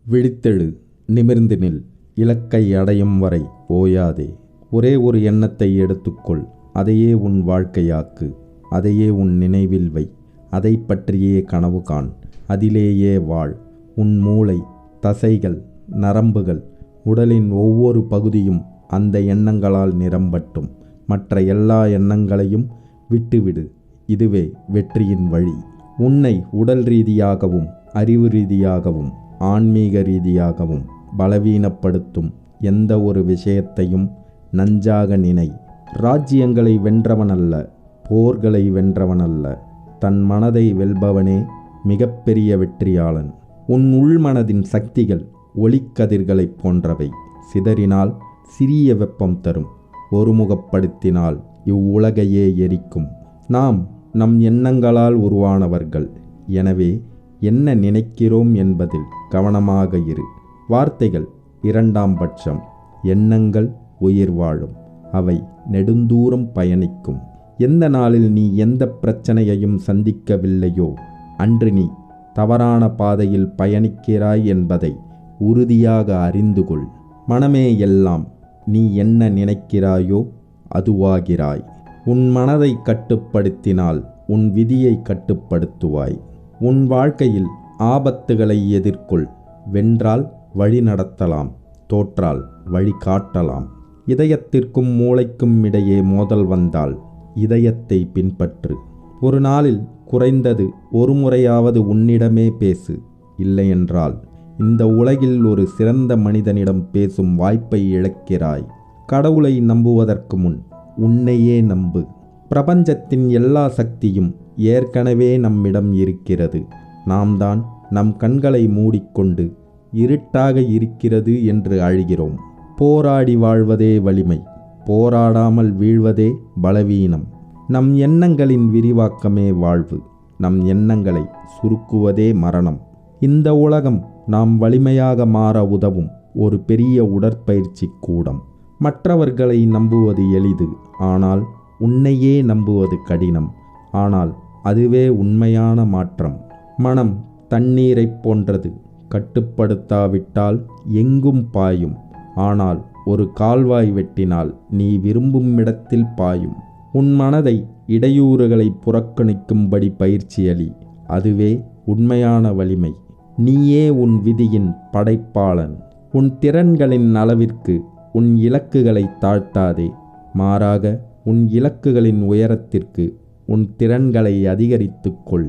விழித்தெழு, நிமிர்ந்து நில், இலக்கை அடையும் வரை ஓயாதே. ஒரே ஒரு எண்ணத்தை எடுத்துக்கொள், அதையே உன் வாழ்க்கையாக்கு, அதையே உன் நினைவில் வை, அதை பற்றியே கனவு காண், அதிலேயே வாழ். உன் மூளை, தசைகள், நரம்புகள், உடலின் ஒவ்வொரு பகுதியும் அந்த எண்ணங்களால் நிரம்பட்டும். மற்ற எல்லா எண்ணங்களையும் விட்டுவிடு. இதுவே வெற்றியின் வழி. உன்னை உடல் ரீதியாகவும் அறிவு ரீதியாகவும் ஆன்மீக ரீதியாகவும் பலவீனப்படுத்தும் எந்த ஒரு விஷயத்தையும் நஞ்சாக நினை. ராஜ்யங்களை வென்றவனல்ல, போர்களை வென்றவனல்ல, தன் மனதை வெல்பவனே மிகப்பெரிய வெற்றியாளன். உன் உள்மனதின் சக்திகள் ஒளிக்கதிர்களைப் போன்றவை. சிதறினால் சிறிய வெப்பம் தரும், ஒருமுகப்படுத்தினால் இவ்வுலகையே எரிக்கும். நாம் நம் எண்ணங்களால் உருவானவர்கள். எனவே என்ன நினைக்கிறோம் என்பதில் கவனமாக இரு. வார்த்தைகள் இரண்டாம் பட்சம், எண்ணங்கள் உயிர் வாழும், அவை நெடுந்தூரம் பயணிக்கும். எந்த நாளில் நீ எந்த பிரச்சனையையும் சந்திக்கவில்லையோ அன்று நீ தவறான பாதையில் பயணிக்கிறாய் என்பதை உறுதியாக அறிந்து கொள். மனமே எல்லாம், நீ என்ன நினைக்கிறாயோ அதுவாகிறாய். உன் மனதை கட்டுப்படுத்தினால் உன் விதியை கட்டுப்படுத்துவாய். உன் வாழ்க்கையில் ஆபத்துகளை எதிர்கொள். வென்றால் வழி நடத்தலாம், தோற்றால் வழி காட்டலாம். இதயத்திற்கும் மூளைக்கும் இடையே மோதல் வந்தால் இதயத்தை பின்பற்று. ஒரு நாளில் குறைந்தது ஒரு முறையாவது உன்னிடமே பேசு. இல்லையென்றால் இந்த உலகில் ஒரு சிறந்த மனிதனிடம் பேசும் வாய்ப்பை இழக்கிறாய். கடவுளை நம்புவதற்கு முன் உன்னையே நம்பு. பிரபஞ்சத்தின் எல்லா சக்தியும் ஏற்கனவே நம்மிடம் இருக்கிறது. நாம் தான் நம் கண்களை மூடிக்கொண்டு இருட்டாக இருக்கிறது என்று அழுகிறோம். போராடி வாழ்வதே வலிமை, போராடாமல் வீழ்வதே பலவீனம். நம் எண்ணங்களின் விரிவாக்கமே வாழ்வு, நம் எண்ணங்களை சுருக்குவதே மரணம். இந்த உலகம் நாம் வலிமையாக மாற உதவும் ஒரு பெரிய உடற்பயிற்சி கூடம். மற்றவர்களை நம்புவது எளிது, ஆனால் உன்னையே நம்புவது கடினம். ஆனால் அதுவே உண்மையான மாற்றம். மனம் தண்ணீரைப் போன்றது, கட்டுப்படுத்தாவிட்டால் எங்கும் பாயும். ஆனால் ஒரு கால்வாய் வெட்டினால் நீ விரும்பும் இடத்தில் பாயும். உன் மனதை இடையூறுகளை புறக்கணிக்கும்படி பயிற்சியளி. அதுவே உண்மையான வலிமை. நீயே உன் விதியின் படைப்பாளன். உன் திறன்களின் அளவிற்கு உன் இலக்குகளை தாழ்த்தாதே. மாறாக உன் இலக்குகளின் உயரத்திற்கு உன் திறன்களை அதிகரித்துக்கொள்.